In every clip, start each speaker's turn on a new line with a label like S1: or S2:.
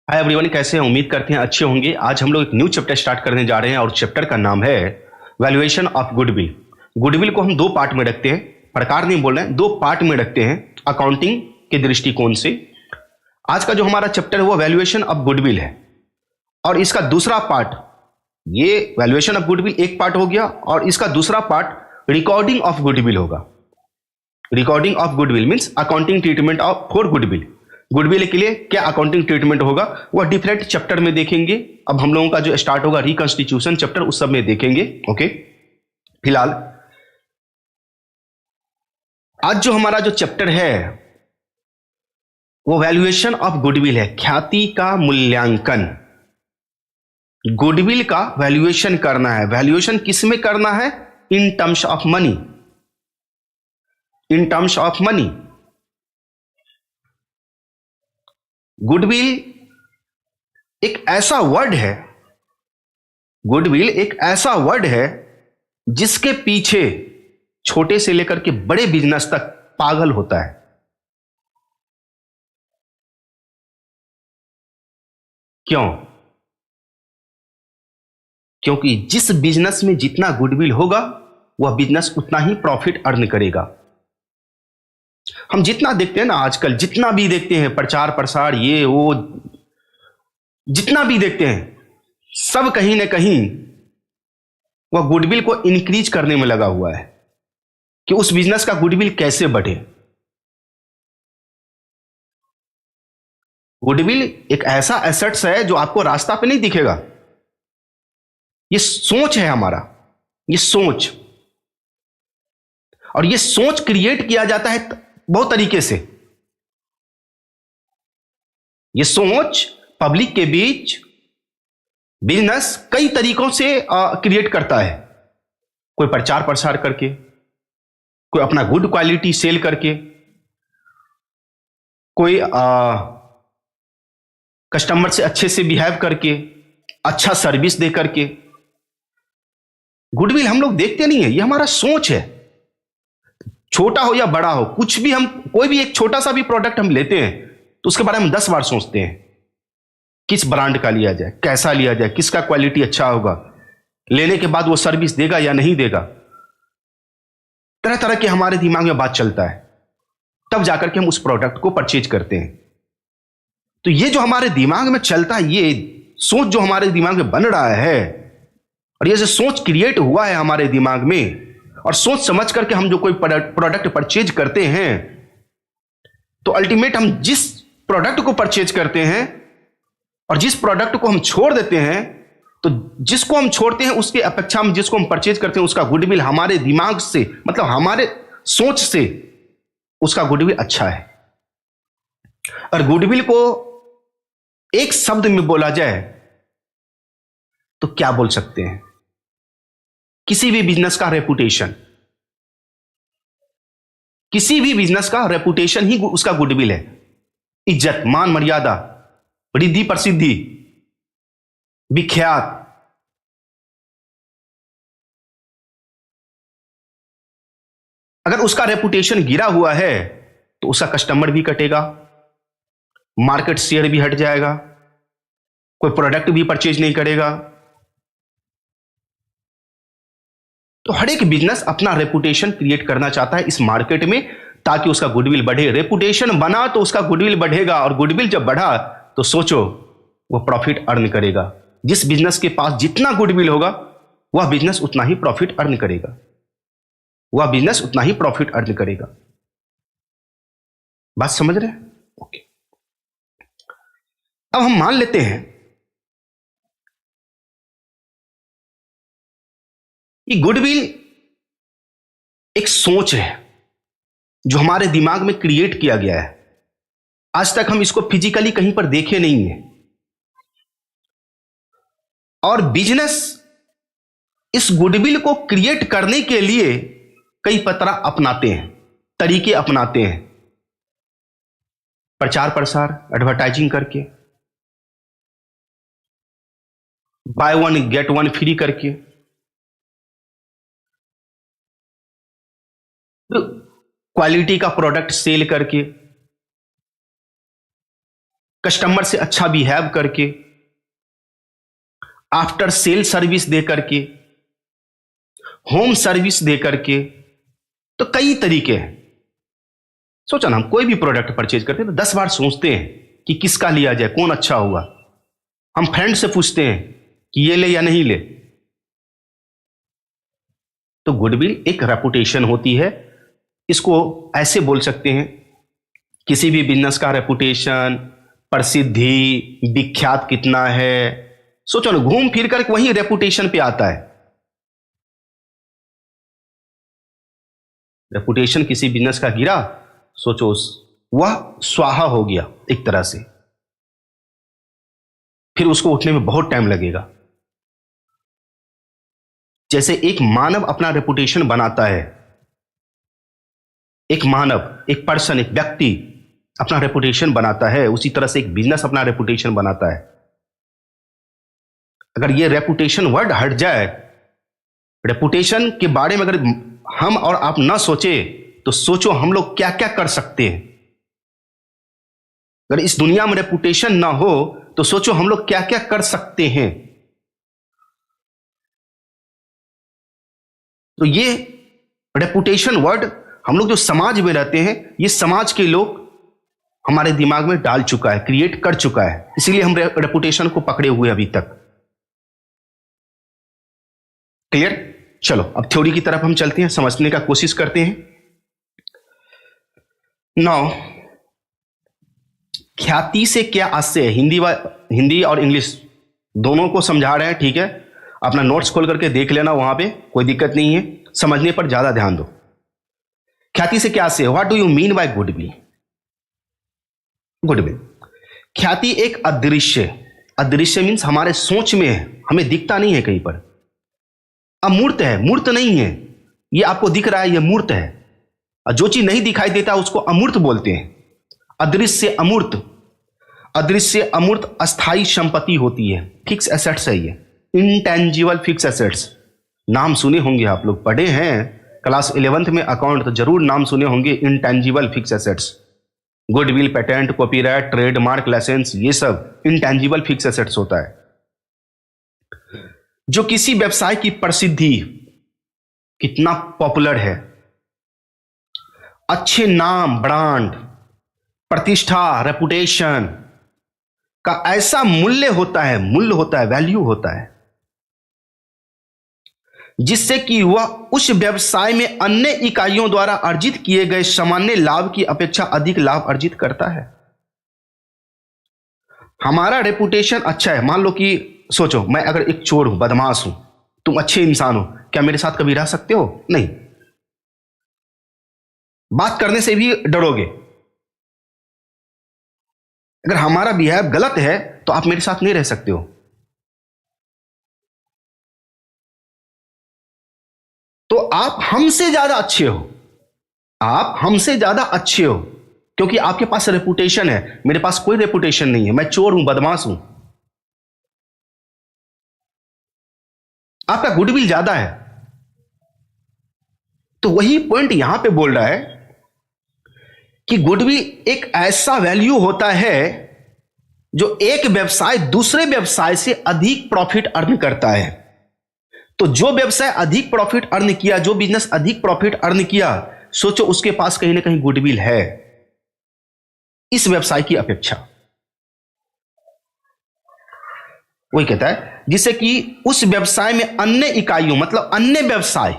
S1: Hi everyone, कैसे हैं? उम्मीद करते हैं अच्छे होंगे। आज हम लोग एक न्यू चैप्टर स्टार्ट करने जा रहे हैं और चैप्टर का नाम है वैल्यूएशन ऑफ गुडविल। गुडविल को हम दो पार्ट में रखते हैं, प्रकार नहीं बोल रहे हैं, दो पार्ट में रखते हैं अकाउंटिंग के दृष्टिकोण से। आज का जो हमारा चैप्टर है वो वैल्यूएशन ऑफ गुडविल है और इसका दूसरा पार्ट, ये वैल्यूएशन ऑफ गुडविल एक पार्ट हो गया और इसका दूसरा पार्ट रिकॉर्डिंग ऑफ गुडविल होगा। Recording of goodwill means accounting treatment of for goodwill. Goodwill के लिए क्या अकाउंटिंग ट्रीटमेंट होगा वह डिफरेंट चैप्टर में देखेंगे। अब हम लोगों का जो स्टार्ट होगा रिकंस्टिट्यूशन चैप्टर, उस सब में देखेंगे। ओके, फिलहाल आज जो हमारा जो चैप्टर है वो वैल्यूएशन ऑफ गुडविल है, ख्याति का मूल्यांकन। गुडविल का वैल्यूएशन करना है। वैल्यूएशन किस में करना है? In terms of money. In terms of money. Goodwill एक ऐसा वर्ड है, गुडविल एक ऐसा वर्ड है जिसके पीछे छोटे से लेकर के बड़े बिजनेस तक पागल होता है। क्यों? क्योंकि जिस बिजनेस में जितना गुडविल होगा वह बिजनेस उतना ही प्रॉफिट अर्न करेगा। हम जितना देखते हैं ना आजकल, जितना भी देखते हैं प्रचार प्रसार ये वो, जितना भी देखते हैं सब कहीं ना कहीं वह गुडविल को इंक्रीज करने में लगा हुआ है कि उस बिजनेस का गुडविल कैसे बढ़े। गुडविल एक ऐसा एसेट्स है जो आपको रास्ता पे नहीं दिखेगा। ये सोच है हमारा, ये सोच, और ये सोच क्रिएट किया जाता है बहुत तरीके से। ये सोच पब्लिक के बीच बिजनेस कई तरीकों से क्रिएट करता है। कोई प्रचार प्रसार करके, कोई अपना गुड क्वालिटी सेल करके, कोई कस्टमर से अच्छे से बिहेव करके, अच्छा सर्विस दे करके। गुडविल हम लोग देखते नहीं है, ये हमारा सोच है। छोटा हो या बड़ा हो, कुछ भी, हम कोई भी एक छोटा सा भी प्रोडक्ट हम लेते हैं तो उसके बारे में 10 बार सोचते हैं। किस ब्रांड का लिया जाए, कैसा लिया जाए, किसका क्वालिटी अच्छा होगा, लेने के बाद वो सर्विस देगा या नहीं देगा। तरह तरह के हमारे दिमाग में बात चलता है, तब जाकर के हम उस प्रोडक्ट को परचेज करते हैं। तो ये जो हमारे दिमाग में चलता है, ये सोच जो हमारे दिमाग में बन रहा है, और ये जो सोच क्रिएट हुआ है हमारे दिमाग में, और सोच समझ करके हम जो कोई प्रोडक्ट परचेज करते हैं, तो अल्टीमेट हम जिस प्रोडक्ट को परचेज करते हैं और जिस प्रोडक्ट को हम छोड़ देते हैं, तो जिसको हम छोड़ते हैं उसके अपेक्षा हम जिसको हम परचेज करते हैं उसका गुडविल हमारे दिमाग से, मतलब हमारे सोच से उसका गुडविल अच्छा है। और गुडविल को एक शब्द में बोला जाए तो क्या बोल सकते हैं? किसी भी बिजनेस का रेपुटेशन, किसी भी बिजनेस का रेपुटेशन ही उसका गुडविल है। इज्जत, मान मर्यादा, रिद्धि प्रसिद्धि, विख्यात। अगर उसका रेपुटेशन गिरा हुआ है तो उसका कस्टमर भी कटेगा, मार्केट शेयर भी हट जाएगा, कोई प्रोडक्ट भी परचेज नहीं करेगा। तो हर एक बिजनेस अपना रेपुटेशन क्रिएट करना चाहता है इस मार्केट में, ताकि उसका गुडविल बढ़े। रेपुटेशन बना तो उसका गुडविल बढ़ेगा, और गुडविल जब बढ़ा तो सोचो वो प्रॉफिट अर्न करेगा। जिस बिजनेस के पास जितना गुडविल होगा वह बिजनेस उतना ही प्रॉफिट अर्न करेगा, वह बिजनेस उतना ही प्रॉफिट अर्न करेगा। बात समझ रहे हैं? ओके। अब हम मान लेते हैं कि गुडविल एक सोच है जो हमारे दिमाग में क्रिएट किया गया है। आज तक हम इसको फिजिकली कहीं पर देखे नहीं है, और बिजनेस इस गुडविल को क्रिएट करने के लिए कई पत्रा अपनाते हैं, तरीके अपनाते हैं। प्रचार प्रसार, एडवर्टाइजिंग करके, by one get one free करके, क्वालिटी का प्रोडक्ट सेल करके, कस्टमर से अच्छा बिहेव करके, आफ्टर सेल सर्विस दे करके, होम सर्विस दे करके, तो कई तरीके हैं। सोचा ना, हम कोई भी प्रोडक्ट परचेज करते हैं तो 10 बार सोचते हैं कि किसका लिया जाए, कौन अच्छा होगा। हम फ्रेंड से पूछते हैं कि ये ले या नहीं ले। तो गुडविल एक रेपुटेशन होती है। इसको ऐसे बोल सकते हैं, किसी भी बिजनेस का रेपुटेशन, प्रसिद्धि, विख्यात कितना है। सोचो ना, घूम फिर कर वही रेपुटेशन पे आता है। रेपुटेशन किसी बिजनेस का गिरा, सोचो वह स्वाहा हो गया एक तरह से, फिर उसको उठने में बहुत टाइम लगेगा। जैसे एक मानव अपना रेपुटेशन बनाता है, एक मानव, एक पर्सन, एक व्यक्ति अपना रेपुटेशन बनाता है, उसी तरह से एक बिजनेस अपना रेपुटेशन बनाता है। अगर ये रेपुटेशन वर्ड हट जाए, रेपुटेशन के बारे में अगर हम और आप ना सोचे, तो सोचो हम लोग क्या क्या कर सकते हैं। अगर इस दुनिया में रेपुटेशन ना हो तो सोचो हम लोग क्या क्या कर सकते हैं। तो ये रेपुटेशन वर्ड हम लोग जो समाज में रहते हैं, ये समाज के लोग हमारे दिमाग में डाल चुका है, क्रिएट कर चुका है, इसीलिए हम रेपुटेशन को पकड़े हुए अभी तक। क्लियर? चलो अब थ्योरी की तरफ हम चलते हैं, समझने का कोशिश करते हैं। नाउ ख्याति से क्या आशय है? हिंदी और इंग्लिश दोनों को समझा रहे हैं, ठीक है। अपना नोट्स खोल करके देख लेना, वहां पे कोई दिक्कत नहीं है, समझने पर ज्यादा ध्यान दो। ख्याति से क्या आशय है? What do you mean by goodwill? Goodwill, ख्याति एक अदृश्य मीन्स हमारे सोच में है, हमें दिखता नहीं है कहीं पर, अमूर्त है, मूर्त नहीं है। ये आपको दिख रहा है, ये मूर्त है, और जो चीज नहीं दिखाई देता उसको अमूर्त बोलते हैं। अदृश्य अमूर्त अस्थाई संपत्ति होती है, फिक्स एसेट्स है ये, इंटेंजिबल फिक्स एसेट्स। नाम सुने होंगे आप लोग, पढ़े हैं क्लास 11th में अकाउंट, तो जरूर नाम सुने होंगे intangible fixed assets. Goodwill, patent, copyright, trademark, licence, ये सब इंटेंजिबल फिक्स एसेट्स होता है, जो किसी व्यवसाय की प्रसिद्धि, कितना पॉपुलर है, अच्छे नाम, ब्रांड, प्रतिष्ठा, रेपुटेशन का ऐसा मूल्य होता है, वैल्यू होता है, जिससे कि वह उस व्यवसाय में अन्य इकाइयों द्वारा अर्जित किए गए सामान्य लाभ की अपेक्षा अधिक लाभ अर्जित करता है। हमारा रेपुटेशन अच्छा है, मान लो कि सोचो मैं अगर एक चोर हूं, बदमाश हूं, तुम अच्छे इंसान हो, क्या मेरे साथ कभी रह सकते हो? नहीं, बात करने से भी डरोगे। अगर हमारा बिहेव गलत है तो आप मेरे साथ नहीं रह सकते हो। तो आप हमसे ज्यादा अच्छे हो, क्योंकि आपके पास रेपुटेशन है, मेरे पास कोई रेपुटेशन नहीं है, मैं चोर हूं, बदमाश हूं। आपका गुडविल ज्यादा है। तो वही पॉइंट यहां पे बोल रहा है कि गुडविल एक ऐसा वैल्यू होता है जो एक व्यवसाय दूसरे व्यवसाय से अधिक प्रॉफिट अर्न करता है। तो जो व्यवसाय अधिक प्रॉफिट अर्न किया, जो बिजनेस अधिक प्रॉफिट अर्न किया, सोचो उसके पास कहीं ना कहीं गुडविल है इस व्यवसाय की अपेक्षा। वही कहता है जिससे कि उस व्यवसाय में अन्य इकाइयों, मतलब अन्य व्यवसाय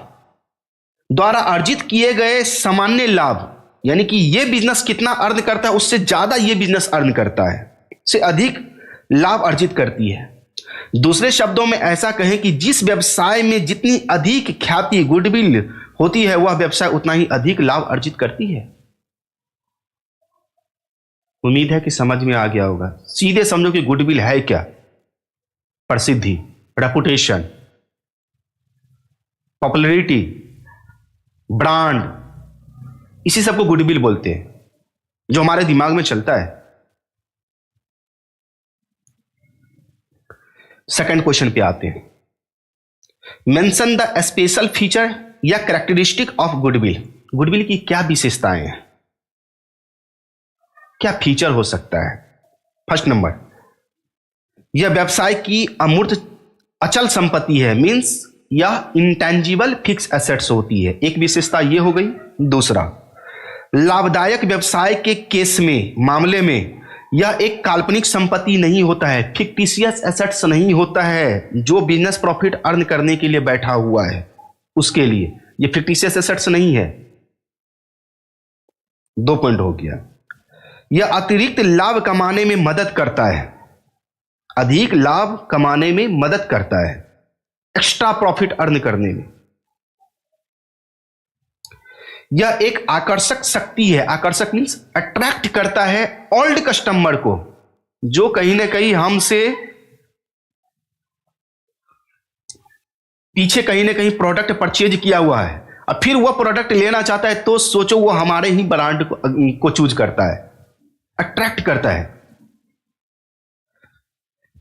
S1: द्वारा अर्जित किए गए सामान्य लाभ, यानी कि यह बिजनेस कितना अर्न करता है उससे ज्यादा यह बिजनेस अर्न करता है, से अधिक लाभ अर्जित करती है। दूसरे शब्दों में ऐसा कहें कि जिस व्यवसाय में जितनी अधिक ख्याति, गुडविल होती है, वह व्यवसाय उतना ही अधिक लाभ अर्जित करती है। उम्मीद है कि समझ में आ गया होगा। सीधे समझो कि गुडविल है क्या? प्रसिद्धि, रेपुटेशन, पॉपुलैरिटी, ब्रांड, इसी सबको गुडविल बोलते हैं, जो हमारे दिमाग में चलता है। सेकंड क्वेश्चन पे आते हैं। मेंशन द स्पेशल फीचर या कैरेक्टरिस्टिक ऑफ गुडविल। गुडविल की क्या विशेषताएं हैं, क्या फीचर हो सकता है? फर्स्ट नंबर, यह व्यवसाय की अमूर्त अचल संपत्ति है, मींस यह इंटेंजिबल फिक्स एसेट्स होती है। एक विशेषता ये हो गई। दूसरा, लाभदायक व्यवसाय के केस में, मामले में यह एक काल्पनिक संपत्ति नहीं होता है, फिक्टिशियस एसेट्स नहीं होता है। जो बिजनेस प्रॉफिट अर्न करने के लिए बैठा हुआ है उसके लिए यह फिक्टिशियस एसेट्स नहीं है। 2 पॉइंट हो गया। यह अतिरिक्त लाभ कमाने में मदद करता है, अधिक लाभ कमाने में मदद करता है, एक्स्ट्रा प्रॉफिट अर्न करने में। यह एक आकर्षक शक्ति है, आकर्षक मीन्स अट्रैक्ट करता है ओल्ड कस्टमर को, जो कहीं ना कहीं हमसे पीछे कहीं ना कहीं प्रोडक्ट परचेज किया हुआ है, और फिर वह प्रोडक्ट लेना चाहता है, तो सोचो वो हमारे ही ब्रांड को चूज करता है, अट्रैक्ट करता है।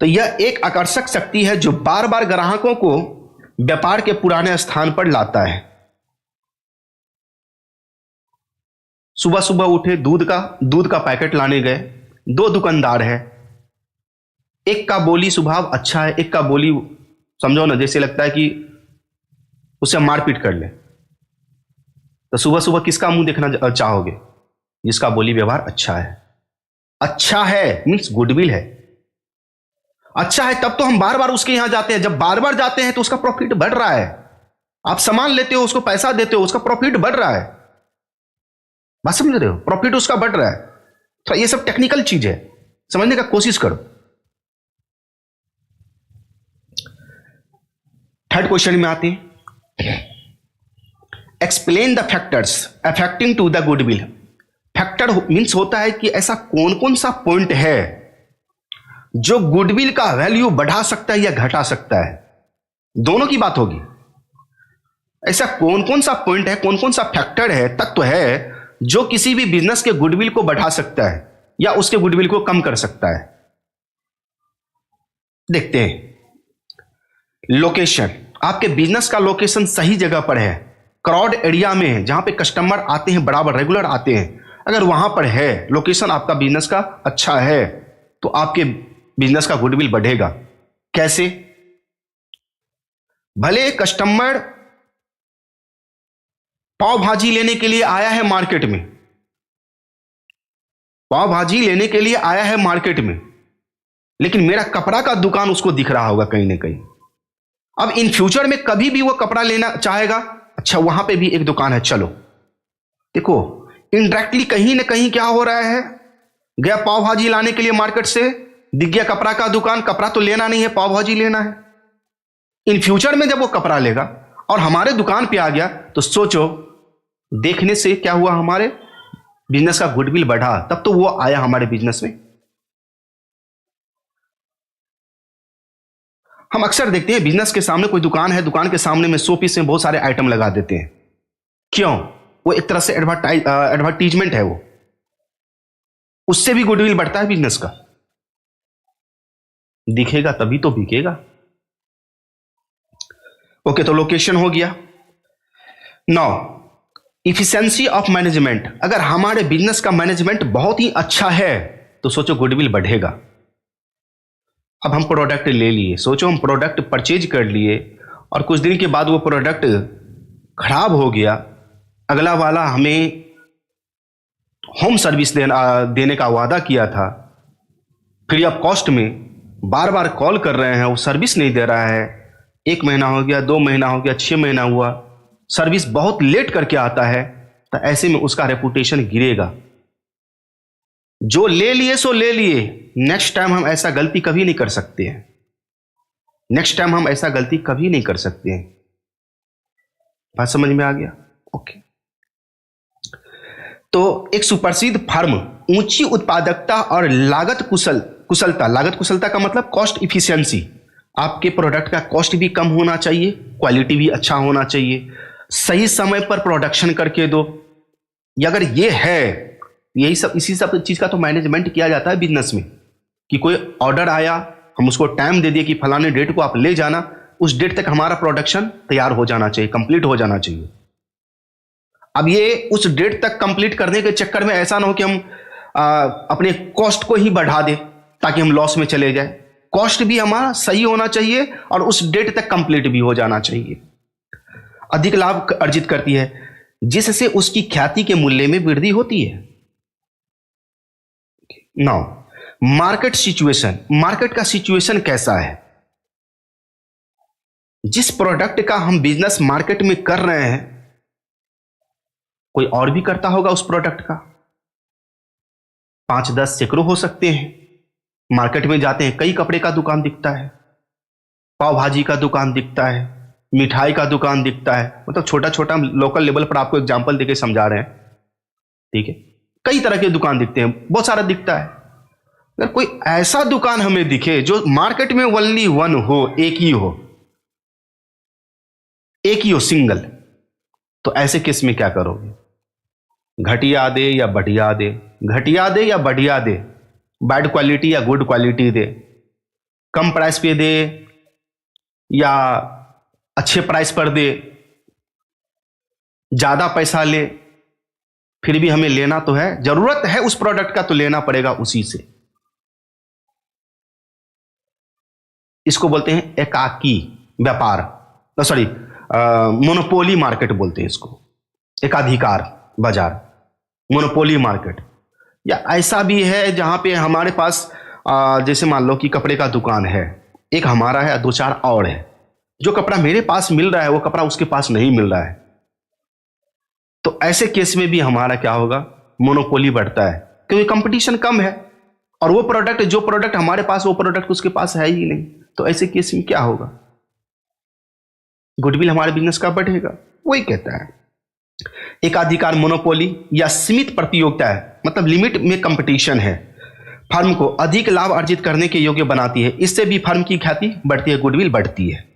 S1: तो यह एक आकर्षक शक्ति है जो बार बार ग्राहकों को व्यापार के पुराने स्थान पर लाता है। सुबह सुबह उठे, दूध का पैकेट लाने गए, 2 दुकानदार है, एक का बोली स्वभाव अच्छा है, एक का बोली समझो ना जैसे लगता है कि उससे मारपीट कर ले। तो सुबह सुबह किसका मुंह देखना चाहोगे? जिसका बोली व्यवहार अच्छा है। अच्छा है मीन्स गुडविल है, अच्छा है, तब तो हम बार बार उसके यहां जाते हैं। जब बार बार जाते हैं तो उसका प्रॉफिट बढ़ रहा है, आप सामान लेते हो, उसको पैसा देते हो, उसका प्रॉफिट बढ़ रहा है। बात समझ रहे हो? प्रॉफिट उसका बढ़ रहा है। तो ये सब टेक्निकल चीज है, समझने का कोशिश करो। थर्ड क्वेश्चन में आते हैं, explain the factors affecting to the goodwill. Factor means होता है कि ऐसा कौन कौन सा पॉइंट है जो गुडविल का वैल्यू बढ़ा सकता है या घटा सकता है। दोनों की बात होगी। ऐसा कौन कौन सा पॉइंट है, कौन कौन सा फैक्टर है, तत्व है जो किसी भी बिजनेस के गुडविल को बढ़ा सकता है या उसके गुडविल को कम कर सकता है। देखते हैं। लोकेशन, आपके बिजनेस का लोकेशन सही जगह पर है, क्राउड एरिया में है, जहां पे कस्टमर आते हैं, बराबर रेगुलर आते हैं, अगर वहां पर है, लोकेशन आपका बिजनेस का अच्छा है, तो आपके बिजनेस का गुडविल बढ़ेगा। कैसे? भले कस्टमर पाव भाजी लेने के लिए आया है मार्केट में, पाव भाजी लेने के लिए आया है मार्केट में, लेकिन मेरा कपड़ा का दुकान उसको दिख रहा होगा कहीं ना कहीं। अब इन फ्यूचर में कभी भी वो कपड़ा लेना चाहेगा, अच्छा वहां पे भी एक दुकान है, चलो। देखो इनडायरेक्टली कहीं ना कहीं क्या हो रहा है, गया पाव भाजी लाने के लिए मार्केट से, दिख गया कपड़ा का दुकान, कपड़ा तो लेना नहीं है, पाव भाजी लेना है। इन फ्यूचर में जब वो कपड़ा लेगा और हमारे दुकान पे आ गया, तो सोचो देखने से क्या हुआ, हमारे बिजनेस का गुडविल बढ़ा, तब तो वो आया हमारे बिजनेस में। हम अक्सर देखते हैं बिजनेस के सामने कोई दुकान है, दुकान के सामने में शो पीस में बहुत सारे आइटम लगा देते हैं। क्यों? वो एक तरह से एडवर्टीजमेंट है, वो उससे भी गुडविल बढ़ता है बिजनेस का। दिखेगा तभी तो बिकेगा। ओके, तो लोकेशन हो गया। नाउ इफिशिएंसी ऑफ मैनेजमेंट, अगर हमारे बिजनेस का मैनेजमेंट बहुत ही अच्छा है तो सोचो गुडविल बढ़ेगा। अब हम प्रोडक्ट ले लिए, सोचो हम प्रोडक्ट परचेज कर लिए और कुछ दिन के बाद वो प्रोडक्ट खराब हो गया, अगला वाला हमें होम सर्विस देने का वादा किया था, फ्री ऑफ कॉस्ट में, बार बार कॉल कर रहे हैं, वो सर्विस नहीं दे रहा है। 1 महीना हो गया, 2 महीना हो गया, 6 महीना हुआ, सर्विस बहुत लेट करके आता है, तो ऐसे में उसका रेपुटेशन गिरेगा। जो ले लिए सो ले लिए, नेक्स्ट टाइम हम ऐसा गलती कभी नहीं कर सकते हैं, नेक्स्ट टाइम हम ऐसा गलती कभी नहीं कर सकते हैं। बात समझ में आ गया? ओके। तो एक सुप्रसिद्ध फर्म ऊंची उत्पादकता और लागत कुशलता का मतलब कॉस्ट इफिशिएंसी, आपके प्रोडक्ट का कॉस्ट भी कम होना चाहिए, क्वालिटी भी अच्छा होना चाहिए, सही समय पर प्रोडक्शन करके दो। अगर ये है, यही सब, इसी सब चीज का तो मैनेजमेंट किया जाता है बिजनेस में, कि कोई ऑर्डर आया, हम उसको टाइम दे दिए कि फलाने डेट को आप ले जाना, उस डेट तक हमारा प्रोडक्शन तैयार हो जाना चाहिए, कंप्लीट हो जाना चाहिए। अब ये उस डेट तक कंप्लीट करने के चक्कर में ऐसा ना हो कि हम अपने कॉस्ट को ही बढ़ा दें, ताकि हम लॉस में चले जाए। कॉस्ट भी हमारा सही होना चाहिए और उस डेट तक कंप्लीट भी हो जाना चाहिए। अधिक लाभ अर्जित करती है जिससे उसकी ख्याति के मूल्य में वृद्धि होती है। नाउ मार्केट सिचुएशन, मार्केट का सिचुएशन कैसा है? जिस प्रोडक्ट का हम बिजनेस मार्केट में कर रहे हैं कोई और भी करता होगा उस प्रोडक्ट का, 5-10 सैकड़ों हो सकते हैं। मार्केट में जाते हैं, कई कपड़े का दुकान दिखता है, पाव भाजी का दुकान दिखता है, मिठाई का दुकान दिखता है, मतलब छोटा छोटा लोकल लेवल पर आपको एग्जांपल देके समझा रहे हैं, ठीक है। कई तरह के दुकान दिखते हैं, बहुत सारा दिखता है। अगर कोई ऐसा दुकान हमें दिखे जो मार्केट में ओनली वन हो, एक ही हो, सिंगल, तो ऐसे केस में क्या करोगे? घटिया दे या बढ़िया दे, घटिया दे या बढ़िया दे, बैड क्वालिटी या गुड क्वालिटी दे, कम प्राइस पे दे या अच्छे प्राइस पर दे, ज्यादा पैसा ले, फिर भी हमें लेना तो है, जरूरत है उस प्रोडक्ट का तो लेना पड़ेगा उसी से। इसको बोलते हैं एकाकी व्यापार, सॉरी मोनोपोली मार्केट बोलते हैं इसको, एकाधिकार बाजार, मोनोपोली मार्केट। या ऐसा भी है जहां पे हमारे पास जैसे मान लो कि कपड़े का दुकान है, एक हमारा है, 2-4 और है। जो कपड़ा मेरे पास मिल रहा है वो कपड़ा उसके पास नहीं मिल रहा है, तो ऐसे केस में भी हमारा क्या होगा? मोनोपोली बढ़ता है, क्योंकि कंपटीशन कम है और वो प्रोडक्ट, जो प्रोडक्ट हमारे पास, वो प्रोडक्ट उसके पास है ही नहीं। तो ऐसे केस में क्या होगा? गुडविल हमारे बिजनेस का बढ़ेगा। वही कहता है एकाधिकार, मोनोपोली या सीमित प्रतियोगिता है, मतलब लिमिट में कंपटीशन है, फर्म को अधिक लाभ अर्जित करने के योग्य बनाती है। इससे भी फर्म की ख्याति बढ़ती है, गुडविल बढ़ती है।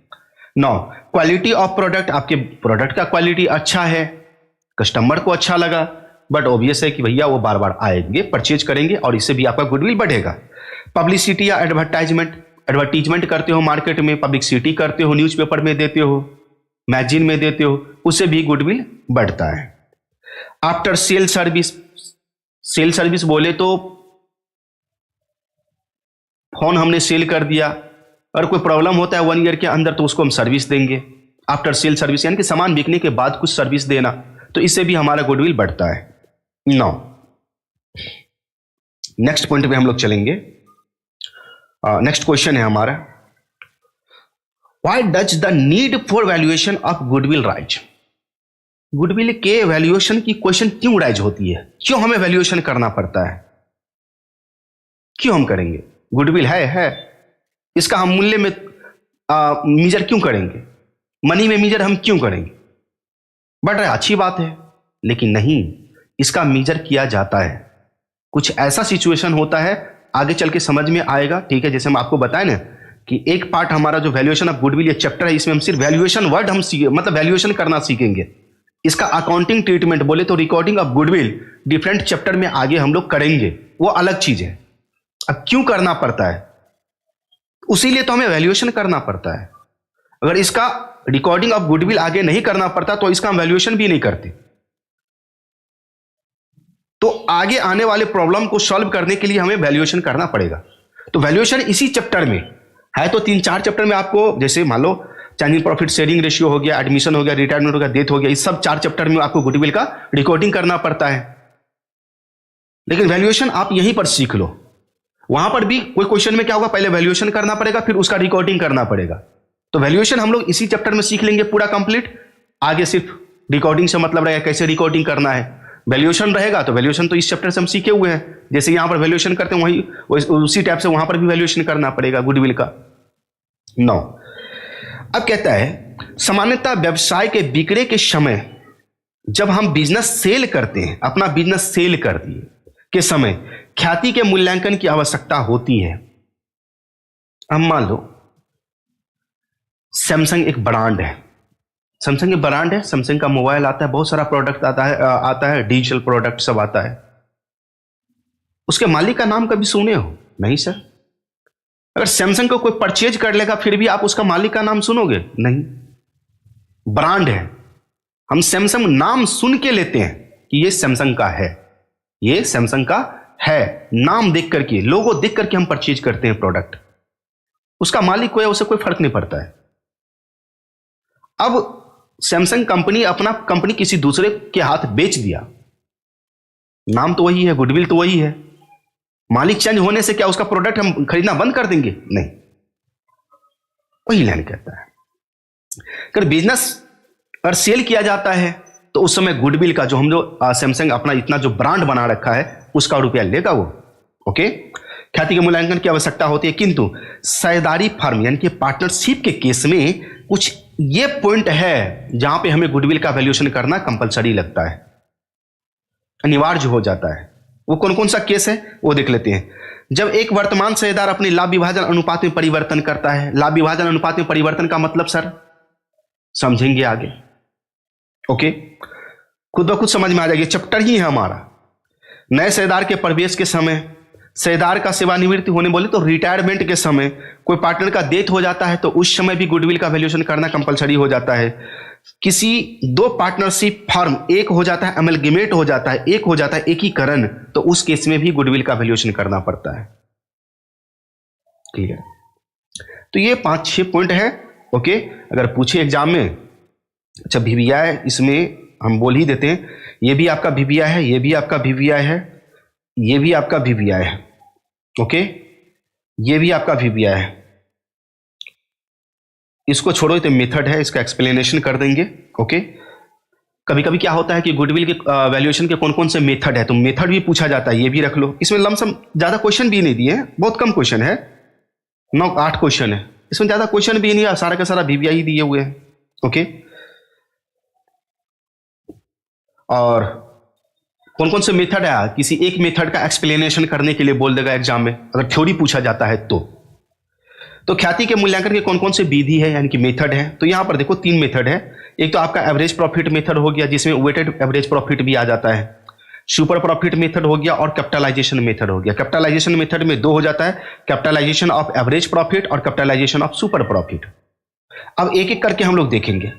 S1: 9 क्वालिटी ऑफ प्रोडक्ट, आपके प्रोडक्ट का क्वालिटी अच्छा है, कस्टमर को अच्छा लगा, बट ऑब्वियस है कि भैया वो बार बार आएंगे, परचेज करेंगे और इससे भी आपका गुडविल बढ़ेगा। पब्लिसिटी या एडवर्टीजमेंट करते हो मार्केट में, पब्लिसिटी करते हो, न्यूज़पेपर में देते हो, मैगजीन में देते हो, उससे भी गुडविल बढ़ता है। आफ्टर सेल सर्विस बोले तो फोन हमने सेल कर दिया, अगर कोई प्रॉब्लम होता है 1 ईयर के अंदर तो उसको हम सर्विस देंगे। आफ्टर सेल सर्विस यानी कि सामान बिकने के बाद कुछ सर्विस देना, तो इससे भी हमारा गुडविल बढ़ता है। 9 नेक्स्ट पॉइंट पे हम लोग चलेंगे। नेक्स्ट क्वेश्चन है हमारा, why does the need for valuation of goodwill rise? Goodwill के वैल्यूएशन की क्वेश्चन क्यों राइज होती है? क्यों हमें वैल्यूएशन करना पड़ता है? क्यों हम करेंगे? गुडविल है, इसका हम मूल्य में मीजर क्यों करेंगे? मनी में मीजर हम क्यों करेंगे? बढ़ रहा है, अच्छी बात है, लेकिन नहीं, इसका मीजर किया जाता है। कुछ ऐसा सिचुएशन होता है, आगे चल के समझ में आएगा, ठीक है। जैसे हम आपको बताएं ना कि एक पार्ट हमारा जो वैल्यूएशन ऑफ गुडविल, ये चैप्टर है, इसमें हम सिर्फ वैल्यूएशन वर्ड हम मतलब वैल्यूएशन करना सीखेंगे। इसका अकाउंटिंग ट्रीटमेंट बोले तो recording of goodwill different chapter में आगे हम लोग करेंगे, वो अलग चीज है। अब क्यों करना पड़ता है? उसी लिए तो हमें वैल्यूएशन करना पड़ता है। अगर इसका रिकॉर्डिंग ऑफ गुडविल आगे नहीं करना पड़ता तो इसका हम वैल्यूएशन भी नहीं करते। तो आगे आने वाले प्रॉब्लम को सॉल्व करने के लिए हमें वैल्यूएशन करना पड़ेगा। तो वैल्यूएशन इसी चैप्टर में है, तो 3-4 चैप्टर में आपको, जैसे मान लो चाइनीज प्रॉफिट शेयरिंग रेशियो हो गया, एडमिशन हो गया, रिटायरमेंट हो गया, डेथ हो गया, इस सब 4 चैप्टर में आपको गुडविल का रिकॉर्डिंग करना पड़ता है। लेकिन वैल्यूएशन आप यहीं पर सीख लो। वहां पर भी कोई क्वेश्चन में क्या होगा, पहले वैल्यूएशन करना पड़ेगा, फिर उसका रिकॉर्डिंग करना पड़ेगा। तो वैल्यूएशन हम लोग इसी चैप्टर में सीख लेंगे पूरा कंप्लीट। आगे सिर्फ रिकॉर्डिंग से मतलब रहेगा, कैसे रिकॉर्डिंग करना है। वैल्यूएशन रहेगा तो वैल्यूएशन तो इस चैप्टर से हम सीखे हुए हैं, जैसे यहां पर वैल्यूएशन करते हैं वही उसी टाइप से वहां पर भी वैल्यूएशन करना पड़ेगा गुडविल का। 9 अब कहता है, सामान्यतः व्यवसाय के बिक्रे के समय जब हम बिजनेस सेल करते हैं, अपना बिजनेस सेल कर दिए के समय ख्याति के मूल्यांकन की आवश्यकता होती है। अब मान लो सैमसंग एक ब्रांड है, सैमसंग एक ब्रांड है, सैमसंग का मोबाइल आता है, बहुत सारा प्रोडक्ट आता है, डिजिटल प्रोडक्ट सब आता है। उसके मालिक का नाम कभी सुने हो? नहीं सर। अगर सैमसंग को कोई परचेज कर लेगा फिर भी आप उसका मालिक का नाम सुनोगे? नहीं। ब्रांड है, हम सैमसंग नाम सुन के लेते हैं कि ये सैमसंग का है, ये सैमसंग का है, नाम देख करके, लोगो देख करके हम परचेज करते हैं प्रोडक्ट। उसका मालिक कोई है, उसे कोई फर्क नहीं पड़ता है। अब सैमसंग कंपनी अपना कंपनी किसी दूसरे के हाथ बेच दिया, नाम तो वही है, गुडविल तो वही है, मालिक चेंज होने से क्या उसका प्रोडक्ट हम खरीदना बंद कर देंगे? नहीं। वही लाइन कहता है, अगर बिजनेस और सेल किया जाता है तो उस समय गुडविल का जो हम जो सैमसंग अपना इतना जो ब्रांड बना रखा है उसका रुपया लेगा वो। ओके, ख्याति के मूल्यांकन की आवश्यकता होती है, किंतु साझेदारी फर्म यानी कि पार्टनरशिप के केस में कुछ ये पॉइंट है जहां पे हमें गुडविल का वैल्यूएशन करना कंपलसरी लगता है, अनिवार्य हो जाता है। वो कौन कौन सा केस है वो देख लेते हैं। जब एक वर्तमान साझेदार अपने लाभ विभाजन अनुपात में परिवर्तन करता है। लाभ विभाजन अनुपात में परिवर्तन का मतलब सर समझेंगे आगे। ओके, खुद ब खुद समझ में आ जाएगी, चैप्टर ही है हमारा। नए साझेदार के प्रवेश के समय, साझेदार का सेवानिवृत्ति होने, बोले तो रिटायरमेंट के समय, कोई पार्टनर का डेथ हो जाता है तो उस समय भी गुडविल का वैल्यूएशन करना कंपलसरी हो जाता है। किसी दो पार्टनरशिप फर्म एक हो जाता है, अमेलगेमेट हो जाता है, एक हो जाता है एकीकरण, तो उस केस में भी गुडविल का वैल्यूएशन करना पड़ता है। क्लियर? तो ये 5-6 पॉइंट है। ओके, अगर पूछे एग्जाम में, अच्छा वीवीआई इसमें हम बोल ही देते हैं, ये भी आपका वीवीआई है, ये भी आपका वीवीआई है, ये भी आपका वीवीआई है। ओके, ये भी आपका वीवीआई है। इसको छोड़ो, तो मेथड है, इसका एक्सप्लेनेशन कर देंगे। ओके, कभी कभी क्या होता है कि गुडविल के वैल्यूएशन के कौन कौन से मेथड है, तो मेथड भी पूछा जाता है, ये भी रख लो। इसमें लमसम ज्यादा क्वेश्चन भी नहीं दिए हैं, बहुत कम क्वेश्चन है, 9-8 क्वेश्चन है, इसमें ज्यादा क्वेश्चन भी नहीं है, सारा का सारा वीवीआई दिए हुए हैं। ओके, और कौन कौन से मेथड है, किसी एक मेथड का एक्सप्लेनेशन करने के लिए बोल देगा एग्जाम में, अगर थ्योरी पूछा जाता है तो ख्याति के मूल्यांकन के कौन कौन से विधि है यानी कि मेथड है, तो यहां पर देखो 3 मेथड है। एक तो आपका एवरेज प्रॉफिट मेथड हो गया, जिसमें वेटेड एवरेज प्रॉफिट भी आ जाता है, सुपर प्रॉफिट मेथड हो गया, और कैपिटलाइजेशन मेथड हो गया। कैपिटलाइजेशन मेथड में 2 हो जाता है, कैपिटलाइजेशन ऑफ एवरेज प्रॉफिट और कैपिटलाइजेशन ऑफ सुपर प्रॉफिट। अब एक एक करके हम लोग देखेंगे।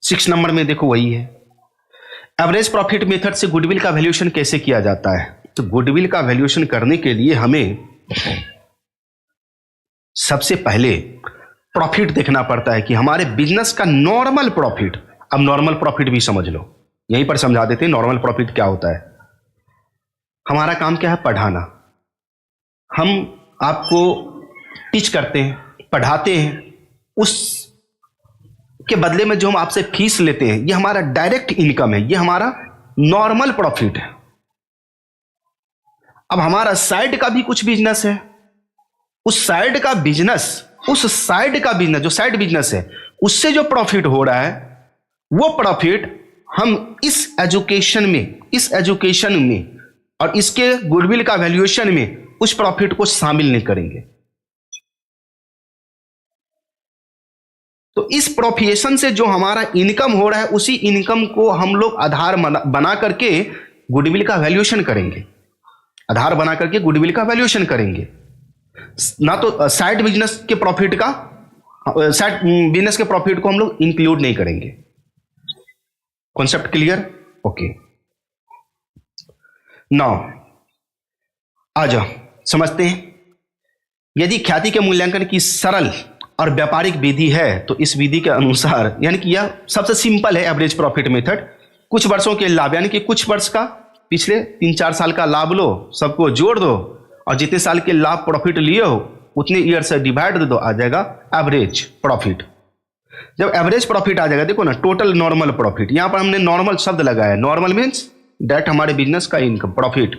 S1: 6 नंबर में देखो वही है, एवरेज प्रॉफिट मेथड से गुडविल का वैल्यूएशन कैसे किया जाता है। तो गुडविल का वैल्यूएशन करने के लिए हमें सबसे पहले प्रॉफिट देखना पड़ता है कि हमारे बिजनेस का नॉर्मल प्रॉफिट। अब नॉर्मल प्रॉफिट भी समझ लो, यहीं पर समझा देते हैं नॉर्मल प्रॉफिट क्या होता है। हमारा काम क्या है, पढ़ाना। हम आपको टीच करते हैं, पढ़ाते हैं, उस के बदले में जो हम आपसे फीस लेते हैं, ये हमारा डायरेक्ट इनकम है, ये हमारा नॉर्मल प्रॉफिट है। अब हमारा साइड का भी कुछ बिजनेस है, उस साइड का बिजनेस जो साइड बिजनेस है, उससे जो प्रॉफिट हो रहा है, वो प्रॉफिट हम इस एजुकेशन में और इसके गुडविल का वैल्यूएशन में उस प्रॉफिट को शामिल नहीं करेंगे। तो इस प्रोफेशन से जो हमारा इनकम हो रहा है, उसी इनकम को हम लोग आधार बना करके गुडविल का वैल्यूएशन करेंगे, आधार बना करके गुडविल का वैल्यूएशन करेंगे। ना तो साइड बिजनेस के प्रॉफिट को हम लोग इंक्लूड नहीं करेंगे। Concept clear? ओके, नाउ आ जाओ समझते हैं। यदि ख्याति के मूल्यांकन की सरल और व्यापारिक विधि है, तो इस विधि के अनुसार, यानी कि यह सबसे सिंपल है एवरेज प्रॉफिट मेथड। कुछ वर्षों के लाभ, यानी कि कुछ वर्ष का, पिछले 3-4 साल का लाभ लो, सबको जोड़ दो, और जितने साल के लाभ प्रॉफिट लिए हो उतने ईयर से डिवाइड दे दो, आ जाएगा एवरेज प्रॉफिट। जब एवरेज प्रॉफिट आ जाएगा, देखो ना, टोटल नॉर्मल प्रॉफिट, यहां पर हमने नॉर्मल शब्द लगाया है। नॉर्मल मीन्स डायरेक्ट हमारे बिजनेस का इनकम प्रॉफिट।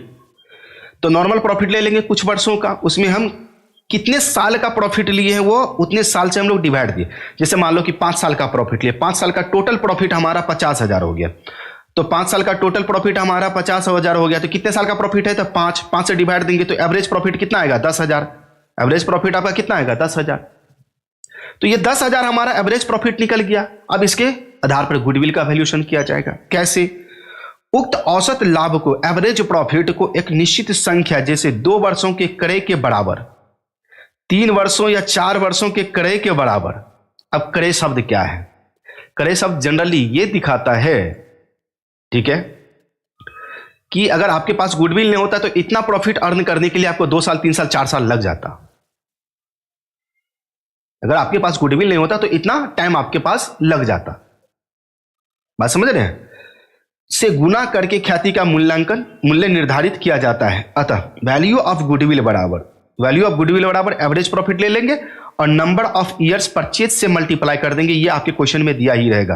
S1: तो नॉर्मल प्रॉफिट ले लेंगे कुछ वर्षों का, उसमें हम कितने साल का प्रॉफिट लिए हैं वो उतने साल से हम लोग डिवाइड दिए। जैसे मान लो कि 5 साल का प्रॉफिट लिए, 5 साल का टोटल प्रॉफिट हमारा 50,000 हो गया, तो 5 साल का टोटल प्रॉफिट हमारा 50,000 हो गया, तो कितने साल का प्रॉफिट है, तो 5 से डिवाइड देंगे, तो एवरेज प्रॉफिट कितना आएगा, 10,000। एवरेज प्रॉफिट आपका कितना आएगा, 10,000। तो ये 10,000 हमारा एवरेज प्रॉफिट निकल गया। अब इसके आधार पर गुडविल का वैल्यूएशन किया जाएगा। कैसे? उक्त औसत लाभ को, एवरेज प्रॉफिट को एक निश्चित संख्या, जैसे 2 वर्षों के क्रय के बराबर, 3 वर्षों या 4 वर्षों के क्रय के बराबर। अब क्रय शब्द क्या है? क्रय शब्द जनरली ये दिखाता है, ठीक है, कि अगर आपके पास गुडविल नहीं होता तो इतना प्रॉफिट अर्न करने के लिए आपको 2 साल 3 साल 4 साल लग जाता। अगर आपके पास गुडविल नहीं होता तो इतना टाइम आपके पास लग जाता। बात समझ रहे हैं? से गुना करके ख्याति का मूल्य निर्धारित किया जाता है। अतः वैल्यू ऑफ गुडविल बराबर एवरेज प्रॉफिट ले लेंगे और नंबर ऑफ ईयर्स परचेज से मल्टीप्लाई कर देंगे। ये आपके क्वेश्चन में दिया ही रहेगा।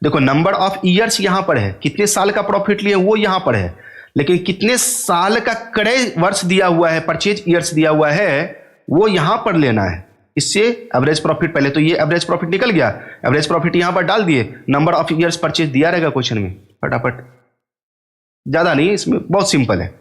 S1: देखो नंबर ऑफ ईयर्स यहां पर है, कितने साल का प्रॉफिट लिए वो यहां पर है, लेकिन कितने साल का क्रय वर्ष दिया हुआ है, परचेज ईयर्स दिया हुआ है, वो यहां पर लेना है। इससे एवरेज प्रॉफिट, पहले तो ये एवरेज प्रॉफिट निकल गया, एवरेज प्रॉफिट यहां पर डाल दिए, नंबर ऑफ ईयर्स परचेज दिया रहेगा क्वेश्चन में, फटाफट, ज्यादा नहीं, इसमें बहुत सिंपल है।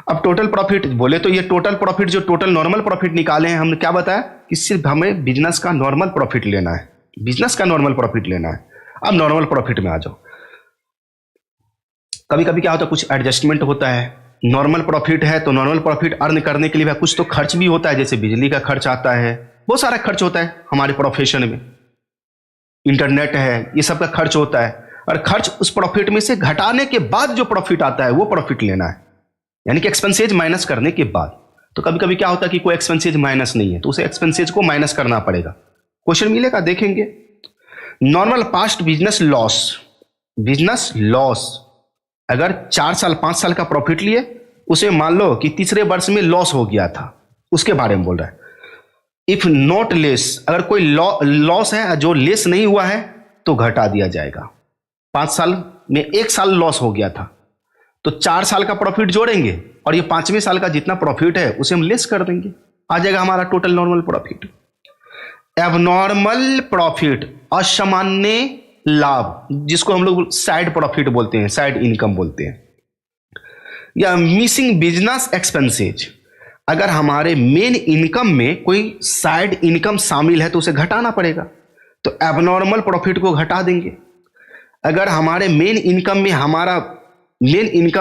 S1: अब टोटल प्रॉफिट बोले तो ये टोटल प्रॉफिट, जो टोटल नॉर्मल प्रॉफिट निकाले हैं हमने, क्या बताया कि सिर्फ हमें बिजनेस का नॉर्मल प्रॉफिट लेना है, बिजनेस का नॉर्मल प्रॉफिट लेना है। अब नॉर्मल प्रॉफिट में आ जाओ। कभी कभी क्या होता है, कुछ एडजस्टमेंट होता है। नॉर्मल प्रॉफिट है तो नॉर्मल प्रॉफिट अर्न करने के लिए कुछ तो खर्च भी होता है, जैसे बिजली का खर्च आता है, बहुत सारा खर्च होता है हमारे प्रोफेशन में, इंटरनेट है, ये सब का खर्च होता है। और खर्च उस प्रॉफिट में से घटाने के बाद जो प्रॉफिट आता है वो प्रॉफिट लेना है, यानी कि एक्सपेंसेज माइनस करने के बाद। तो कभी कभी क्या होता है कि कोई एक्सपेंसेज माइनस नहीं है तो उसे एक्सपेंसेज को माइनस करना पड़ेगा। क्वेश्चन मिलेगा, देखेंगे। नॉर्मल पास्ट बिजनेस लॉस, अगर 4 साल 5 साल का प्रॉफिट लिए, उसे मान लो कि तीसरे वर्ष में लॉस हो गया था, उसके बारे में बोल रहा है। इफ नॉट लेस, अगर कोई लॉस है जो लेस नहीं हुआ है तो घटा दिया जाएगा। 5 साल में 1 साल लॉस हो गया था तो 4 साल का प्रॉफिट जोड़ेंगे और ये 5वें साल का जितना प्रॉफिट है उसे हम लेस कर देंगे, आ जाएगा हमारा total normal profit. Abnormal profit, असामान्य लाभ, जिसको हम लोग साइड प्रॉफिट बोलते हैं, साइड इनकम बोलते हैं, या मिसिंग बिजनेस एक्सपेंसेज, अगर हमारे मेन इनकम में कोई साइड इनकम शामिल है तो उसे घटाना पड़ेगा, तो एबनॉर्मल प्रॉफिट को घटा देंगे। अगर हमारे मेन इनकम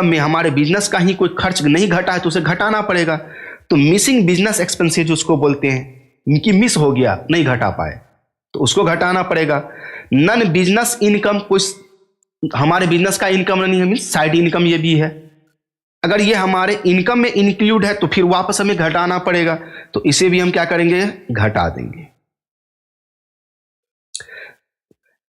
S1: में हमारे बिजनेस का ही कोई खर्च नहीं घटा है तो उसे घटाना पड़ेगा, तो मिसिंग बिजनेस एक्सपेंसेज उसको बोलते हैं, कि मिस हो गया, नहीं घटा पाए तो उसको घटाना पड़ेगा। नन बिजनेस इनकम, कुछ हमारे बिजनेस का इनकम नहीं है, मीन्स साइड इनकम ये भी है, अगर ये हमारे इनकम में इंक्लूड है तो फिर वापस हमें घटाना पड़ेगा, तो इसे भी हम क्या करेंगे, घटा देंगे।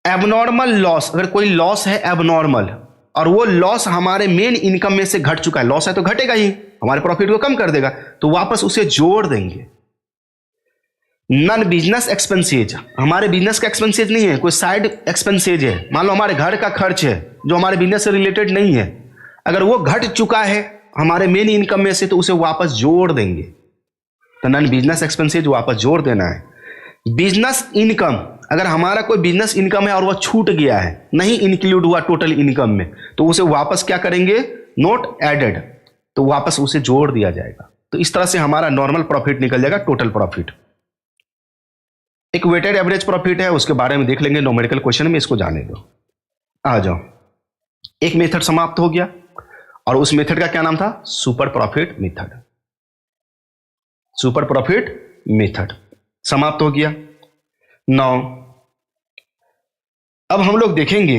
S1: एबनॉर्मल लॉस, अगर कोई लॉस है एबनॉर्मल और वो लॉस हमारे मेन इनकम में से घट चुका है, लॉस है तो घटेगा ही, हमारे प्रॉफिट को कम कर देगा, तो वापस उसे जोड़ देंगे। नन बिजनेस एक्सपेंसेज, हमारे बिजनेस का एक्सपेंसेज नहीं है, कोई साइड एक्सपेंसेज है, मान लो हमारे घर का खर्च है जो हमारे बिजनेस से रिलेटेड नहीं है, अगर वो घट चुका है हमारे मेन इनकम में से तो उसे वापस जोड़ देंगे, तो नन बिजनेस एक्सपेंसेज वापस जोड़ देना है। बिजनेस इनकम, अगर हमारा कोई बिजनेस इनकम है और वह छूट गया है, नहीं इंक्लूड हुआ टोटल इनकम में, तो उसे वापस क्या करेंगे, नॉट एडेड, तो वापस उसे जोड़ दिया जाएगा। तो इस तरह से हमारा नॉर्मल प्रॉफिट निकल जाएगा, टोटल प्रॉफिट। एक वेटेड एवरेज प्रॉफिट है, उसके बारे में देख लेंगे न्यूमेरिकल क्वेश्चन में, इसको जाने दो। आ जाओ, एक मेथड समाप्त हो गया और उस मेथड का क्या नाम था, super profit method. Super profit method समाप्त हो गया। नाउ अब हम लोग देखेंगे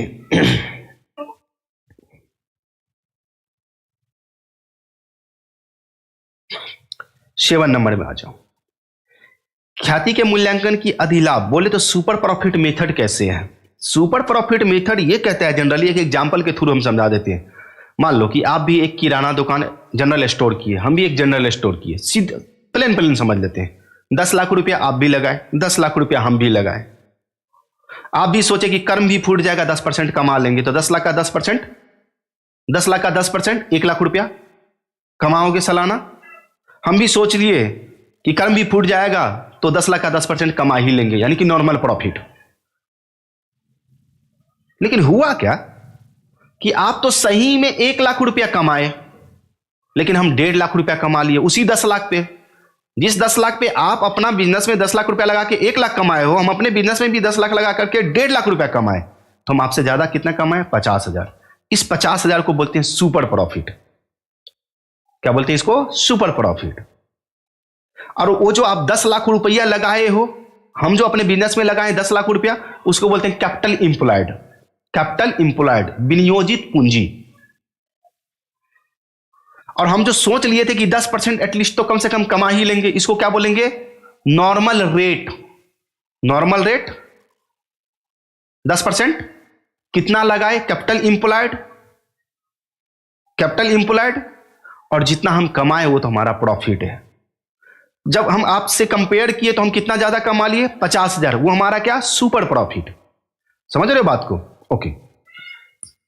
S1: 7 नंबर में आ जाओ। ख्याति के मूल्यांकन की अधिलाभ, बोले तो सुपर प्रॉफिट मेथड कैसे है। सुपर प्रॉफिट मेथड ये कहता है, जनरली एक एग्जांपल के थ्रू हम समझा देते हैं। मान लो कि आप भी एक किराना दुकान, जनरल स्टोर किए, हम भी एक जनरल स्टोर किए, सीधे प्लेन समझ लेते हैं। 10 लाख रुपया आप भी लगाए, 10 लाख रुपया हम भी लगाए। आप भी सोचे कि कर्म भी फूट जाएगा, 10% कमा लेंगे, तो 10 लाख का 10%, 10 लाख का 10%, 1 लाख रुपया कमाओगे सालाना। हम भी सोच लिए कि कर्म भी फूट जाएगा तो 10 लाख का 10% कमा ही लेंगे, यानी कि नॉर्मल प्रॉफिट। लेकिन हुआ क्या कि आप तो सही में 1 लाख रुपया कमाए, लेकिन हम 1.5 लाख रुपया कमा लिए उसी 10 लाख पे। जिस 10 लाख पे आप अपना बिजनेस में 10 लाख रुपया लगा के 1 लाख कमाए हो, हम अपने बिजनेस में भी 10 लाख लगा करके 1.5 लाख रुपया कमाए, तो हम आपसे ज्यादा कितना कमाए, 50,000। इस 50,000 को बोलते हैं सुपर प्रॉफिट। क्या बोलते हैं इसको, सुपर प्रॉफिट। और वो जो आप 10 लाख रुपया लगाए हो, हम जो अपने बिजनेस में लगाए 10 लाख रुपया, उसको बोलते हैं कैपिटल इंप्लॉयड। कैपिटल इंप्लॉयड, विनियोजित पूंजी। और हम जो सोच लिए थे कि 10% एटलीस्ट तो कम से कम कमा ही लेंगे, इसको क्या बोलेंगे? Normal rate. Normal rate 10%। कितना लगाए? Capital employed. कैपिटल इंप्लॉयड और जितना हम कमाए वो तो हमारा प्रॉफिट है। जब हम आपसे कंपेयर किए तो हम कितना ज्यादा कमा लिए? 50,000। वो हमारा क्या? Super profit. समझ रहे हो बात को? ओके,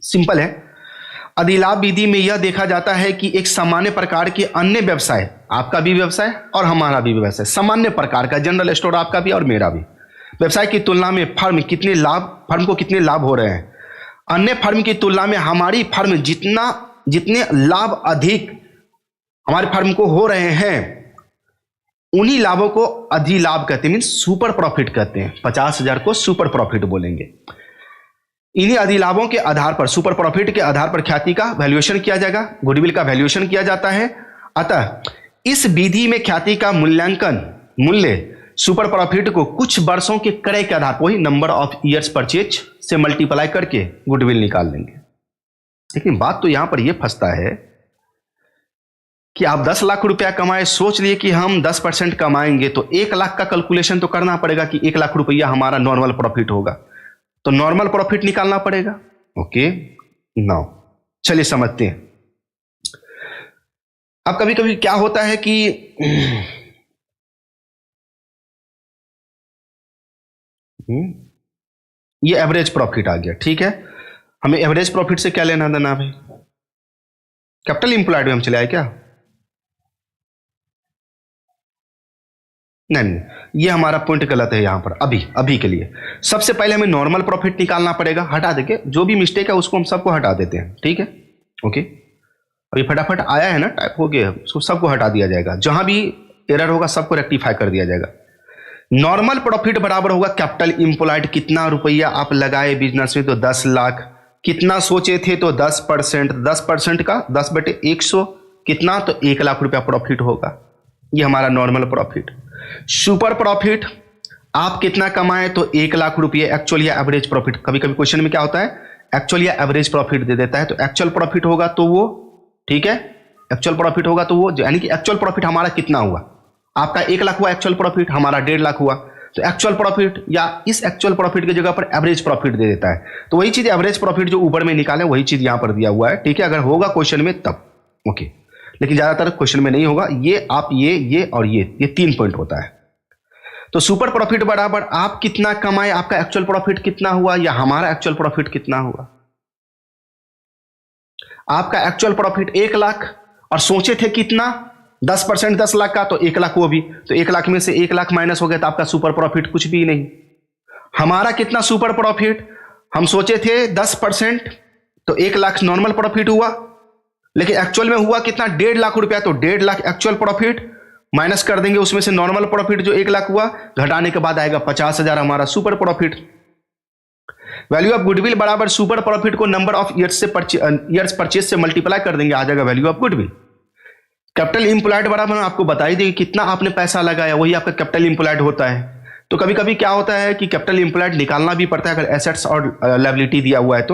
S1: सिंपल है। अधिलाभ विधि में यह देखा जाता है कि एक सामान्य प्रकार के अन्य व्यवसाय, आपका भी व्यवसाय और हमारा भी व्यवसाय, सामान्य प्रकार का जनरल स्टोर आपका भी और मेरा भी, व्यवसाय की तुलना में फर्म को कितने लाभ हो रहे हैं। अन्य फर्म की तुलना में हमारी फर्म जितने लाभ अधिक हमारी फर्म को हो रहे हैं, उन्हीं लाभों को अधिलाभ कहते हैं, मीन सुपर प्रॉफिट कहते हैं। 50,000 को सुपर प्रॉफिट बोलेंगे। इन्हीं अधिलाभों के आधार पर, सुपर प्रॉफिट के आधार पर ख्याति का वैल्यूएशन किया जाएगा, गुडविल का वैल्यूएशन किया जाता है। अतः इस विधि में ख्याति का मूल्य सुपर प्रॉफिट को कुछ वर्षों के क्रय के आधार पर, वही नंबर ऑफ ईयर्स परचेज से मल्टीप्लाई करके गुडविल निकाल लेंगे। लेकिन बात तो यहां पर यह फंसता है कि आप 10 लाख रुपया कमाए, सोच लिए कि हम 10% कमाएंगे, तो 1 लाख का कैलकुलेशन तो करना पड़ेगा कि 1 लाख रुपया हमारा नॉर्मल प्रॉफिट होगा, तो नॉर्मल प्रॉफिट निकालना पड़ेगा। ओके, नाउ चलिए समझते हैं। अब कभी कभी क्या होता है कि ये एवरेज प्रॉफिट आ गया, ठीक है। हमें एवरेज प्रॉफिट से क्या लेना देना भाई? कैपिटल इंप्लॉयड में हम चले आए क्या? नहीं, ये हमारा पॉइंट गलत है यहां पर। अभी के लिए सबसे पहले हमें नॉर्मल प्रॉफिट निकालना पड़ेगा। हटा देंगे जो भी मिस्टेक है उसको, हम सबको हटा देते हैं, ठीक है। ओके, अभी फटाफट आया है ना, टाइप हो गया, उसको सबको हटा दिया जाएगा। जहां भी एरर होगा सबको रेक्टिफाई कर दिया जाएगा। नॉर्मल प्रॉफिट बराबर होगा कैपिटल इंप्लॉयड। कितना रुपया आप लगाए बिजनेस में? तो 10 लाख। कितना सोचे थे? तो 10%। 10% का 10/100 कितना? तो 1 लाख रुपया प्रॉफिट होगा। ये हमारा नॉर्मल प्रॉफिट। सुपर प्रॉफिट आप कितना कमाए? तो 1 लाख रुपये एक्चुअल या एवरेज प्रॉफिट। कभी कभी क्वेश्चन में क्या होता है, एक्चुअल या एवरेज प्रॉफिट दे देता है, तो एक्चुअल प्रॉफिट होगा तो वो, ठीक है, एक्चुअल प्रॉफिट होगा तो वो, यानी कि एक्चुअल प्रॉफिट हमारा कितना हुआ? आपका 1 लाख हुआ एक्चुअल प्रॉफिट, हमारा 1.5 लाख हुआ, तो एक्चुअल प्रॉफिट या इस एक्चुअल प्रॉफिट की जगह पर एवरेज प्रॉफिट दे देता है। तो वही चीज एवरेज प्रॉफिट जो ऊपर में निकाले वही चीज यहां पर दिया हुआ है, ठीक है। अगर होगा क्वेश्चन में तब ओके, लेकिन ज्यादातर क्वेश्चन में नहीं होगा। ये आप ये और ये 3 पॉइंट होता है। तो सुपर प्रॉफिट बराबर आप कितना कमाए, आपका एक्चुअल प्रॉफिट कितना हुआ या हमारा एक्चुअल प्रॉफिट कितना हुआ। आपका एक्चुअल प्रॉफिट 1 लाख और सोचे थे कितना? 10% 10 लाख का, तो 1 लाख वो भी, तो 1 लाख में से 1 लाख माइनस हो गया, तो आपका सुपर प्रॉफिट कुछ भी नहीं। हमारा कितना सुपर प्रॉफिट? हम सोचे थे 10%, तो 1 लाख नॉर्मल प्रॉफिट हुआ, लेकिन एक्चुअल में हुआ कितना? 1.5 लाख रुपया। तो 1.5 लाख एक्चुअल प्रॉफिट, माइनस कर देंगे उसमें से नॉर्मल प्रॉफिट जो 1 लाख हुआ, घटाने के बाद आएगा 50,000 हमारा super profit. Value of goodwill बराबर सुपर प्रॉफिट को नंबर ऑफ ईयर्स परचेज से मल्टीप्लाई कर देंगे, आ जाएगा value of goodwill. Capital employed बराबर आपको बताई देगी कितना आपने पैसा लगाया, वही आपका कैपिटल इंप्लॉयड होता है। तो कभी कभी क्या होता है कि कैपिटल इंप्लॉयड निकालना भी पड़ता है अगर एसेट्स और लायबिलिटी दिया हुआ है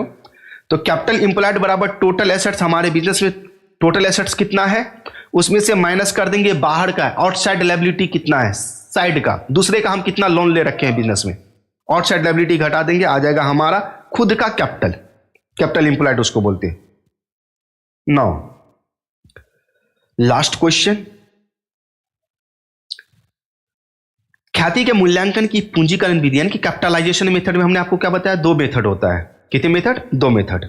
S1: तो कैपिटल इंप्लॉयड बराबर टोटल एसेट्स, हमारे बिजनेस में टोटल एसेट्स कितना है उसमें से माइनस कर देंगे बाहर का, आउटसाइड लायबिलिटी कितना है, साइड का, दूसरे का हम कितना लोन ले रखे हैं बिजनेस में, आउटसाइड लायबिलिटी घटा देंगे, आ जाएगा हमारा खुद का कैपिटल। कैपिटल इंप्लॉयड उसको बोलते हैं। नाउ लास्ट क्वेश्चन, ख्याति के मूल्यांकन की पूंजीकरण विधि यानी कि कैपिटलाइजेशन मेथड में हमने आपको क्या बताया? 2 मेथड होता है। कितने मेथड? 2 मेथड।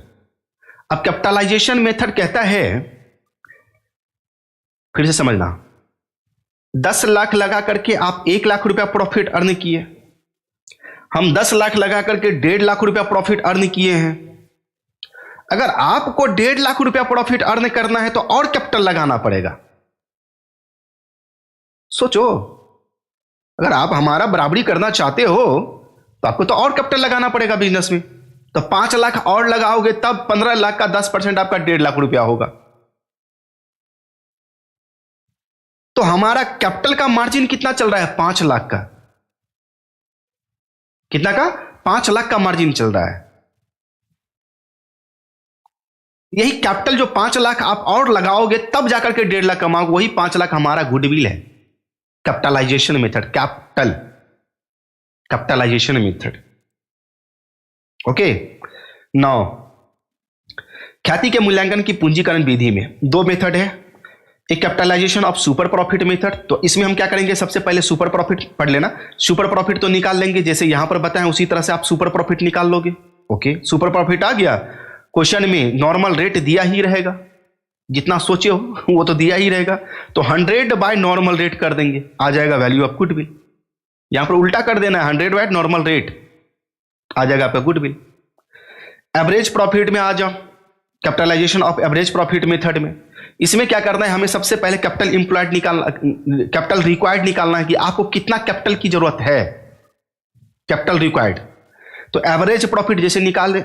S1: अब कैपिटलाइजेशन मेथड कहता है, फिर से समझना, 10 लाख लगा करके आप 1 लाख रुपया प्रॉफिट अर्न किए, हम 10 लाख लगा करके 1.5 लाख रुपया प्रॉफिट अर्न किए हैं। अगर आपको 1.5 लाख रुपया प्रॉफिट अर्न करना है तो और कैपिटल लगाना पड़ेगा। सोचो, अगर आप हमारा बराबरी करना चाहते हो तो आपको तो और कैपिटल लगाना पड़ेगा बिजनेस में। तो 5 लाख और लगाओगे तब 15 लाख का 10% आपका 1.5 लाख रुपया होगा। तो हमारा कैपिटल का मार्जिन कितना चल रहा है? 5 लाख का। कितना का? 5 लाख का मार्जिन चल रहा है। यही कैपिटल जो 5 लाख आप और लगाओगे तब जाकर के 1.5 लाख कमाओगे, वही 5 लाख हमारा गुडविल है। Capitalisation method, capitalisation method. Okay, now ख्याति के मूल्यांकन की पूंजीकरण विधि में 2 मेथड है। एक capitalisation of super profit method. तो इसमें हम क्या करेंगे, सबसे पहले सुपर प्रॉफिट पढ़ लेना। सुपर प्रॉफिट तो निकाल लेंगे, जैसे यहां पर बताएं उसी तरह से आप सुपर प्रॉफिट निकाल लोगे। ओके, सुपर प्रॉफिट आ गया। क्वेश्चन में नॉर्मल रेट दिया ही रहेगा, जितना सोचे हो वो तो दिया ही रहेगा। तो 100 बाय नॉर्मल रेट कर देंगे, आ जाएगा वैल्यू ऑफ गुडविल। यहां पर उल्टा कर देना है, 100 बाय नॉर्मल रेट, आ जाएगा आपका गुडविल। एवरेज प्रॉफिट में आ जाओ, capitalisation of average profit method में। इसमें क्या करना है, हमें सबसे पहले कैपिटल इंप्लॉयड निकालना, कैपिटल रिक्वायर्ड निकालना है कि आपको कितना कैपिटल की जरूरत है, कैपिटल रिक्वायर्ड। तो एवरेज प्रॉफिट जैसे निकाले,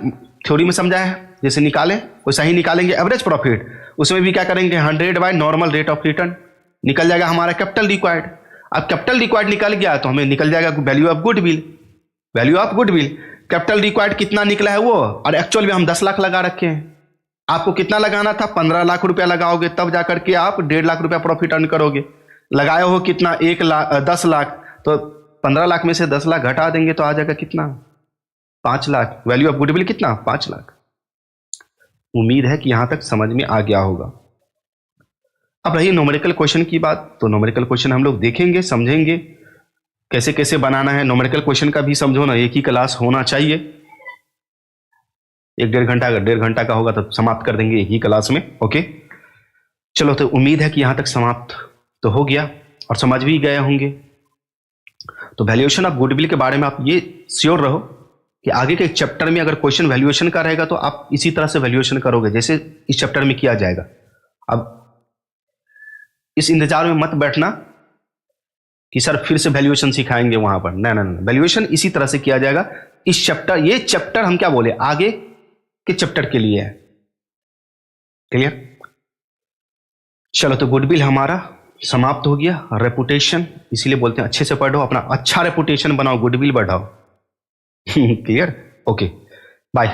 S1: थ्योरी में समझाया है, जैसे निकाले वैसा ही निकालेंगे एवरेज प्रॉफिट। उसमें भी क्या करेंगे, 100 by normal rate of return, निकल जाएगा हमारा कैपिटल रिक्वायर्ड। अब कैपिटल रिक्वायर्ड निकल गया तो हमें निकल जाएगा value of goodwill. Value of goodwill, capital required कितना निकला है वो, और एक्चुअल में हम 10 लाख लगा रखे हैं। आपको कितना लगाना था, 15 लाख रुपया लगाओगे तब जाकर के आप 1.5 लाख रुपया प्रॉफिट अर्न करोगे। लगाए हो कितना, 10 लाख, तो 15 लाख में से 10 लाख घटा देंगे तो आ जाएगा कितना, 5 लाख। वैल्यू ऑफ गुडविल कितना, 5 लाख। उम्मीद है कि यहां तक समझ में आ गया होगा। अब रही न्यूमेरिकल क्वेश्चन की बात, तो न्यूमेरिकल क्वेश्चन हम लोग देखेंगे, समझेंगे कैसे कैसे बनाना है। न्यूमेरिकल क्वेश्चन का भी समझो ना, एक ही क्लास होना चाहिए। 1-1.5 घंटा, अगर 1.5 घंटा का होगा तो समाप्त कर देंगे एक ही क्लास में। ओके, चलो, तो उम्मीद है कि यहां तक समाप्त तो हो गया और समझ भी गए होंगे। तो वैल्यूएशन ऑफ गुडविल के बारे में आप ये श्योर रहो कि आगे के चैप्टर में अगर क्वेश्चन वैल्यूएशन का रहेगा तो आप इसी तरह से वैल्यूएशन करोगे जैसे इस चैप्टर में किया जाएगा। अब इस इंतजार में मत बैठना कि सर फिर से वैल्यूएशन सिखाएंगे वहां पर, ना ना ना, वैल्यूएशन इसी तरह से किया जाएगा। इस चैप्टर, ये चैप्टर हम क्या बोले, आगे के चैप्टर के लिए है। क्लियर? चलो, तो गुडविल हमारा समाप्त हो गया। रेपुटेशन, इसीलिए बोलते हैं अच्छे से पढ़ो, अपना अच्छा रेपुटेशन बनाओ, गुडविल बढ़ाओ। क्लियर? Okay, bye.